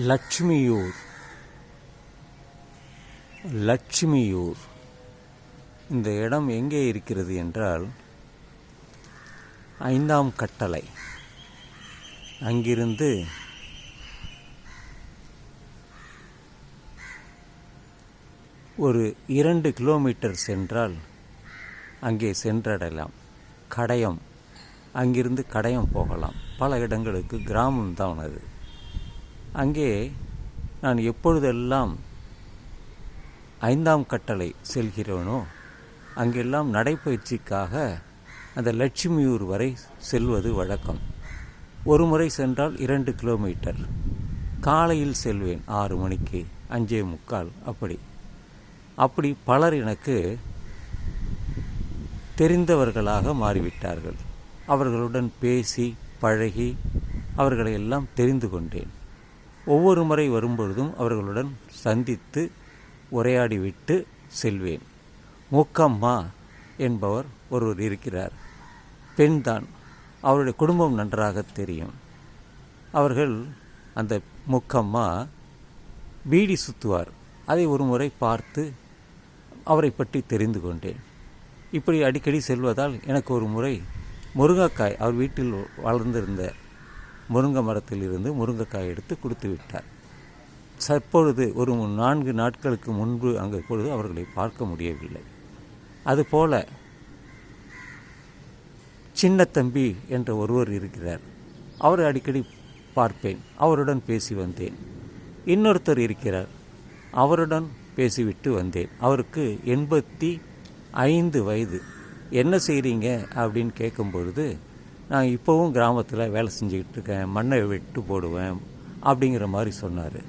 லட்சுமியூர். லட்சுமியூர் இந்த இடம் எங்கே இருக்கிறது என்றால், 5ஆம் கட்டளை. அங்கிருந்து ஒரு 2 கிலோமீட்டர் சென்றால் அங்கே சென்றடையலாம். கடையம், அங்கிருந்து கடையம் போகலாம். பல இடங்களுக்கு கிராமம்தான் அது. அங்கே நான் எப்பொழுதெல்லாம் 5ஆம் கட்டளை செல்கிறேனோ அங்கெல்லாம் நடைப்பயிற்சிக்காக அந்த லட்சுமியூர் வரை செல்வது வழக்கம். ஒரு முறை சென்றால் 2 கிலோமீட்டர். காலையில் செல்வேன் 6 மணிக்கு, 5:45 அப்படி பலர் எனக்கு தெரிந்தவர்களாக மாறிவிட்டார்கள். அவர்களுடன் பேசி பழகி அவர்களை எல்லாம் தெரிந்து கொண்டேன். ஒவ்வொரு முறை வரும்பொழுதும் அவர்களுடன் சந்தித்து உரையாடிவிட்டு செல்வேன். மூக்கம்மா என்பவர் ஒருவர் இருக்கிறார். பெண்தான். அவருடைய குடும்பம் நன்றாக தெரியும். அவர்கள், அந்த மூக்கம்மா பீடி சுற்றுவார். அதை ஒரு முறை பார்த்து அவரை பற்றி தெரிந்து கொண்டேன். இப்படி அடிக்கடி செல்வதால் எனக்கு ஒரு முறை முருங்கைக்காய், அவர் வீட்டில் வளர்ந்திருந்த முருங்கை மரத்தில் இருந்து முருங்கைக்காய் எடுத்து கொடுத்து விட்டார். தற்பொழுது ஒரு 4 நாட்களுக்கு முன்பு அங்கே பொழுது அவர்களை பார்க்க முடியவில்லை. அதுபோல சின்ன தம்பி என்ற ஒருவர் இருக்கிறார். அவரை அடிக்கடி பார்ப்பேன். அவருடன் பேசி வந்தேன். இன்னொருத்தர் இருக்கிறார். அவருடன் பேசிவிட்டு வந்தேன். அவருக்கு 85 வயது. என்ன செய்கிறீங்க அப்படின்னு கேட்கும் பொழுது, நான் இப்போவும் கிராமத்தில் வேலை செஞ்சுக்கிட்டு இருக்கேன், மண்ணை வெட்டு போடுவேன் அப்படிங்கிற மாதிரி சொன்னார்.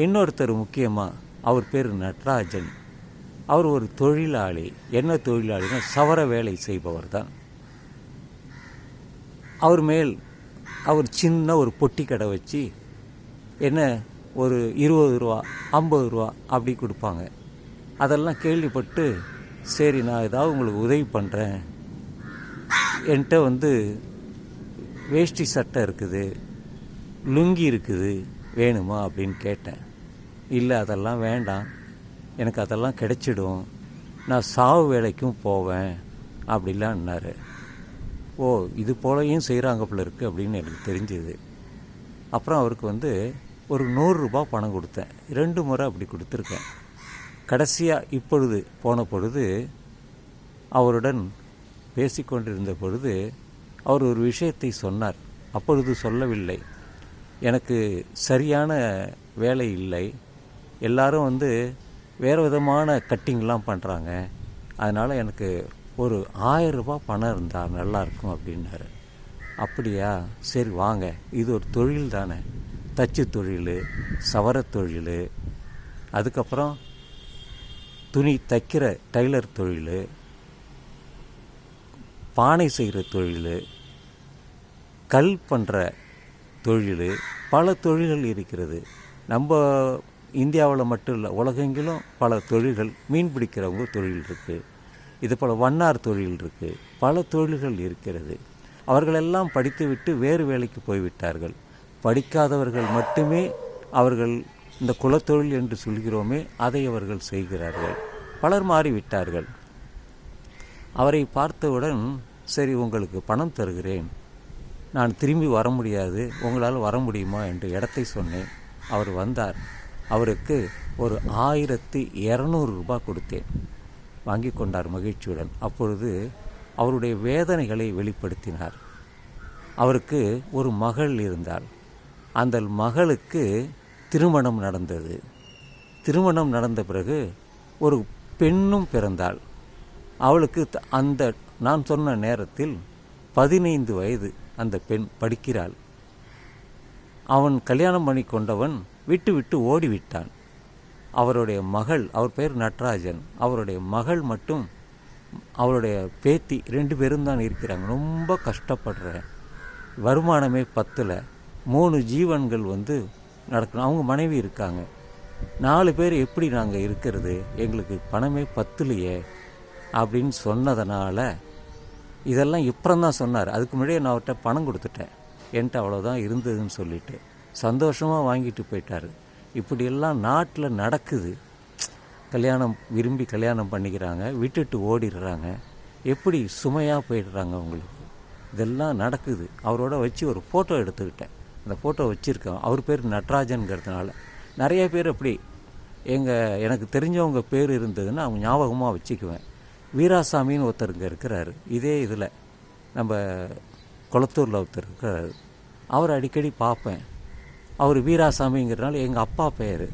இன்னொருத்தர் முக்கியமாக, அவர் பேர் நட்ராஜன். அவர் ஒரு தொழிலாளி. என்ன தொழிலாளினா சவர வேலை செய்பவர் தான். அவர் சின்ன ஒரு பொட்டி கடை வச்சு என்ன ஒரு 20 ரூபா 50 ரூபா அப்படி கொடுப்பாங்க. அதெல்லாம் கேள்விப்பட்டு, சரி நான் ஏதாவது உங்களுக்கு உதவி பண்ணுறேன், என்கிட்ட வேஷ்டி சட்டை இருக்குது, லுங்கி இருக்குது, வேணுமா அப்படின்னு கேட்டேன். இல்லை அதெல்லாம் வேண்டாம், எனக்கு அதெல்லாம் கிடைச்சிடும், நான் சாவு வேலைக்கும் போவேன் அப்படிலான்னாரு. ஓ, இது போலையும் செய்கிறாங்க போல இருக்குது அப்படின்னு எனக்கு தெரிஞ்சுது. அப்புறம் அவருக்கு ஒரு 100 ரூபா பணம் கொடுத்தேன். 2 முறை அப்படி கொடுத்துருக்கேன். கடைசியாக இப்பொழுது போன பொழுது அவருடன் பேசிக்கொண்டிருந்த பொழுது அவர் ஒரு விஷயத்தை சொன்னார். அப்பொழுது சொல்லவில்லை, எனக்கு சரியான வேலை இல்லை, எல்லாரும் வேறு விதமான கட்டிங்லாம் பண்ணுறாங்க, அதனால் எனக்கு ஒரு 1000 ரூபா பணம் இருந்தால் நல்லாயிருக்கும் அப்படின்னாரு. அப்படியா, சரி வாங்க, இது ஒரு தொழில் தானே, தச்சு தொழில், சவர தொழில், அதுக்கப்புறம் துணி தைக்கிற டைலர் தொழில், பானை செய்கிற தொழில், கல் பண்ணுற தொழில், பல தொழில்கள் இருக்கிறது. நம்ம இந்தியாவில் மட்டும் இல்லை, உலகெங்கிலும் பல தொழில்கள். மீன் பிடிக்கிறவங்க தொழில் இருக்குது, இது போல் வண்ணார் தொழில் இருக்குது, பல தொழில்கள் இருக்கிறது. அவர்களெல்லாம் படித்துவிட்டு வேறு வேலைக்கு போய்விட்டார்கள். படிக்காதவர்கள் மட்டுமே அவர்கள் இந்த குலத்தொழில் என்று சொல்கிறோமே அதை அவர்கள் செய்கிறார்கள். பலர் மாறிவிட்டார்கள். அவரை பார்த்தவுடன், சரி உங்களுக்கு பணம் தருகிறேன், நான் திரும்பி வர முடியாது, உங்களால் வர முடியுமா என்று இடத்தை சொன்னேன். அவர் வந்தார். அவருக்கு ஒரு 1200 ரூபா கொடுத்தேன். வாங்கி கொண்டார் மகிழ்ச்சியுடன். அப்பொழுது அவருடைய வேதனைகளை வெளிப்படுத்தினார். அவருக்கு ஒரு மகள் இருந்தாள். அந்த மகளுக்கு திருமணம் நடந்தது. திருமணம் நடந்த பிறகு ஒரு பெண்ணும் பிறந்தாள். அவளுக்கு நான் சொன்ன நேரத்தில் 15 வயது. அந்த பெண் படிக்கிறாள். அவன் கல்யாணம் பண்ணி கொண்டவன் விட்டு விட்டு ஓடிவிட்டான். அவருடைய மகள், அவர் பேர் நட்ராஜன், அவருடைய மகள் மட்டும், அவருடைய பேத்தி 2 பேரும் தான் இருக்கிறாங்க. ரொம்ப கஷ்டப்படுறேன், வருமானமே பத்தலை, 3 ஜீவன்கள் நடக்கணும், அவங்க மனைவி இருக்காங்க, 4 பேர் எப்படி நாங்கள் இருக்கிறது, எங்களுக்கு பணமே பத்தலையே அப்படின்னு சொன்னதுனால, இதெல்லாம் இப்பறம் தான் சொன்னார். அதுக்கு முன்னாடியே நான் அவர்கிட்ட பணம் கொடுத்துட்டேன், என்கிட்ட அவ்வளோதான் இருந்ததுன்னு சொல்லிட்டு. சந்தோஷமாக வாங்கிட்டு போயிட்டார். இப்படியெல்லாம் நாட்டில் நடக்குது. விரும்பி கல்யாணம் பண்ணிக்கிறாங்க, விட்டுட்டு ஓடிடுறாங்க, எப்படி சுமையாக போயிடுறாங்க அவங்களுக்கு. இதெல்லாம் நடக்குது. அவரோட வச்சு ஒரு ஃபோட்டோ எடுத்துக்கிட்டேன். அந்த ஃபோட்டோ வச்சுருக்கேன். அவர் பேர் நடராஜன்கிறதுனால நிறைய பேர் அப்படி எனக்கு தெரிஞ்சவங்க பேர் இருந்ததுன்னா அவங்க ஞாபகமாக வச்சுக்குவேன். வீராசாமின்னு ஒருத்தருங்க இருக்கிறாரு, இதே இதில் நம்ம குளத்தூரில் ஒருத்தர் இருக்கிறாரு. அவர் அடிக்கடி பார்ப்பேன். அவர் வீராசாமிங்கிறதுனால எங்கள் அப்பா பேர்,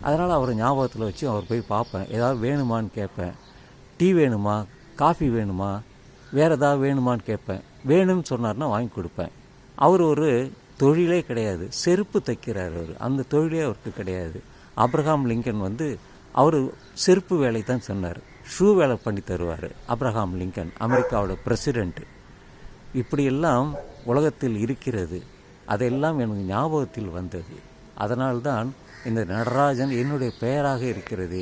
அதனால் அவரை ஞாபகத்தில் வச்சு அவர் போய் பார்ப்பேன். ஏதாவது வேணுமான்னு கேட்பேன். டீ வேணுமா, காஃபி வேணுமா, வேறு ஏதாவது வேணுமான்னு கேட்பேன். வேணும்னு சொன்னார்னா வாங்கி கொடுப்பேன். அவர் ஒரு தொழிலே கிடையாது, செருப்பு தைக்கிறார் அவர். அந்த தொழிலே அவருக்கு கிடையாது. ஆப்ரஹாம் லிங்கன் அவர் செருப்பு வேலை தான் சொன்னார், ஷூ வேலை பண்ணி தருவார். ஆப்ரஹாம் லிங்கன் அமெரிக்காவோட பிரசிடெண்ட்டு. இப்படியெல்லாம் உலகத்தில் இருக்கிறது. அதெல்லாம் எனக்கு ஞாபகத்தில் வந்தது. அதனால்தான் இந்த நடராஜன் என்னுடைய பெயராக இருக்கிறது.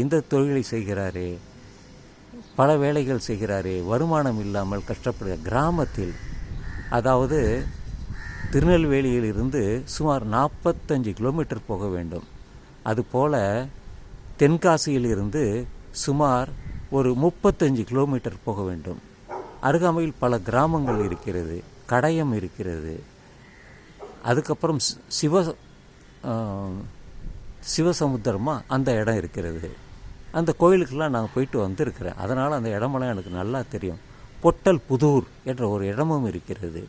இந்த தொழிலை செய்கிறாரே, பல வேலைகள் செய்கிறாரே, வருமானம் இல்லாமல் கஷ்டப்படுகிற கிராமத்தில், அதாவது திருநெல்வேலியில் இருந்து சுமார் 45 கிலோமீட்டர் போக வேண்டும். அதுபோல் தென்காசியில் இருந்து சுமார் ஒரு 35 கிலோமீட்டர் போக வேண்டும். அருகாமையில் பல கிராமங்கள் இருக்கிறது, கடையம் இருக்கிறது. அதுக்கப்புறம் சிவசமுத்திரமா அந்த இடம் இருக்கிறது. அந்த கோயிலுக்கெல்லாம் நாங்கள் போயிட்டு வந்திருக்கிறேன். அதனால் அந்த இடமெல்லாம் எனக்கு நல்லா தெரியும். பொட்டல் புதூர் என்ற ஒரு இடமும் இருக்கிறது.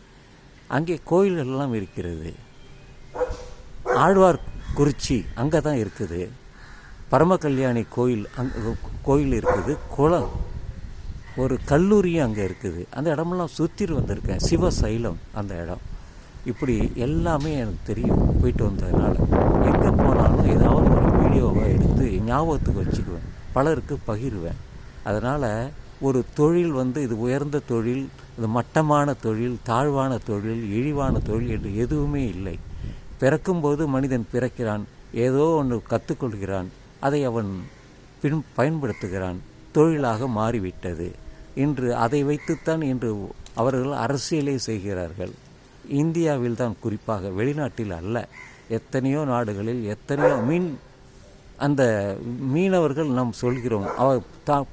அங்கே கோயில்களெல்லாம் இருக்கிறது. ஆழ்வார் குறிச்சி அங்கே தான் இருக்குது. பரமகல்யாணி கோயில் இருக்குது. குளம், ஒரு கல்லூரியும் அங்கே இருக்குது. அந்த இடமெல்லாம் சுற்றி வந்திருக்கேன். சிவசைலம் அந்த இடம். இப்படி எல்லாமே எனக்கு தெரியும் போயிட்டு வந்ததுனால. எங்கே போனாலும் ஏதாவது ஒரு வீடியோவை எடுத்து ஞாபகத்துக்கு வச்சுக்குவேன், பலருக்கு பகிர்வேன். அதனால் ஒரு தொழில் இது உயர்ந்த தொழில், இது மட்டமான தொழில், தாழ்வான தொழில், இழிவான தொழில் என்று எதுவுமே இல்லை. பிறக்கும்போது மனிதன் பிறக்கிறான், ஏதோ ஒன்று கற்றுக்கொள்கிறான், அதை அவன் பயன்படுத்துகிறான். தொழிலாக மாறிவிட்டது. இன்று அதை வைத்துத்தான் இன்று அவர்கள் அரசியலே செய்கிறார்கள். இந்தியாவில் தான் குறிப்பாக, வெளிநாட்டில் அல்ல. எத்தனையோ நாடுகளில் எத்தனையோ அந்த மீனவர்கள் நாம் சொல்கிறோம்,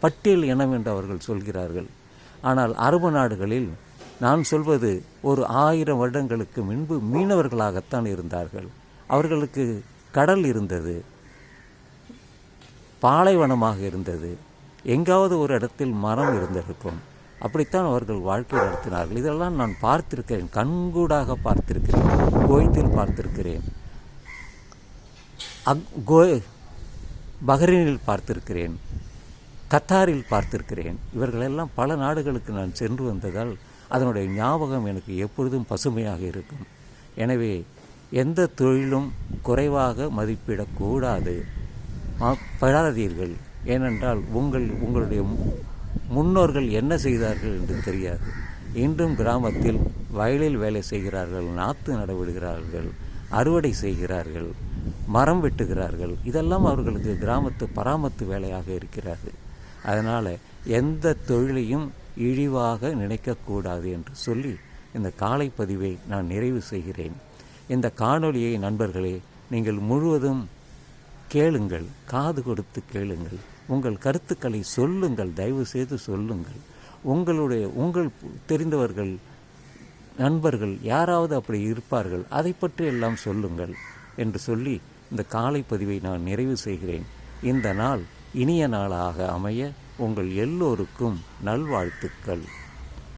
பட்டியல் இனம் என்று அவர்கள் சொல்கிறார்கள். ஆனால் அரபு நாடுகளில் நான் சொல்வது ஒரு 1000 வருடங்களுக்கு முன்பு மீனவர்களாகத்தான் இருந்தார்கள். அவர்களுக்கு கடல் இருந்தது, பாலைவனமாக இருந்தது, எங்காவது ஒரு இடத்தில் மரம் இருந்திருக்கும். அப்படித்தான் அவர்கள் வாழ்க்கை நடத்தினார்கள். இதெல்லாம் நான் பார்த்திருக்கிறேன், கண்கூடாக பார்த்திருக்கிறேன். குவைத்தில் பார்த்திருக்கிறேன், பஹ்ரைனில் பார்த்திருக்கிறேன், கத்தாரில் பார்த்திருக்கிறேன். இவர்களெல்லாம் பல நாடுகளுக்கு நான் சென்று வந்ததால் அதனுடைய ஞாபகம் எனக்கு எப்பொழுதும் பசுமையாக இருக்கும். எனவே எந்த தொழிலும் குறைவாக மதிப்பிடக்கூடாது. படாதீர்கள். ஏனென்றால் உங்களுடைய முன்னோர்கள் என்ன செய்தார்கள் என்று தெரியாது. இன்றும் கிராமத்தில் வயலில் வேலை செய்கிறார்கள், நாற்று நடவிடுகிறார்கள், அறுவடை செய்கிறார்கள், மரம் வெட்டுகிறார்கள். இதெல்லாம் அவர்களுக்கு கிராமத்து பராமத்து வேலையாக இருக்கிறது. அதனால் எந்த தொழிலையும் இழிவாக நினைக்கக்கூடாது என்று சொல்லி இந்த காலை பதிவை நான் நிறைவு செய்கிறேன். இந்த காணொளியை நண்பர்களே நீங்கள் முழுவதும் கேளுங்கள், காது கொடுத்து கேளுங்கள். உங்கள் கருத்துக்களை சொல்லுங்கள், தயவு செய்து சொல்லுங்கள். உங்கள் தெரிந்தவர்கள், நண்பர்கள் யாராவது அப்படி இருப்பார்கள், அதை பற்றி எல்லாம் சொல்லுங்கள் என்று சொல்லி இந்த காலை பதிவை நான் நிறைவு செய்கிறேன். இந்த நாள் இனிய நாளாக அமைய உங்கள் எல்லோருக்கும் நல்வாழ்த்துக்கள்.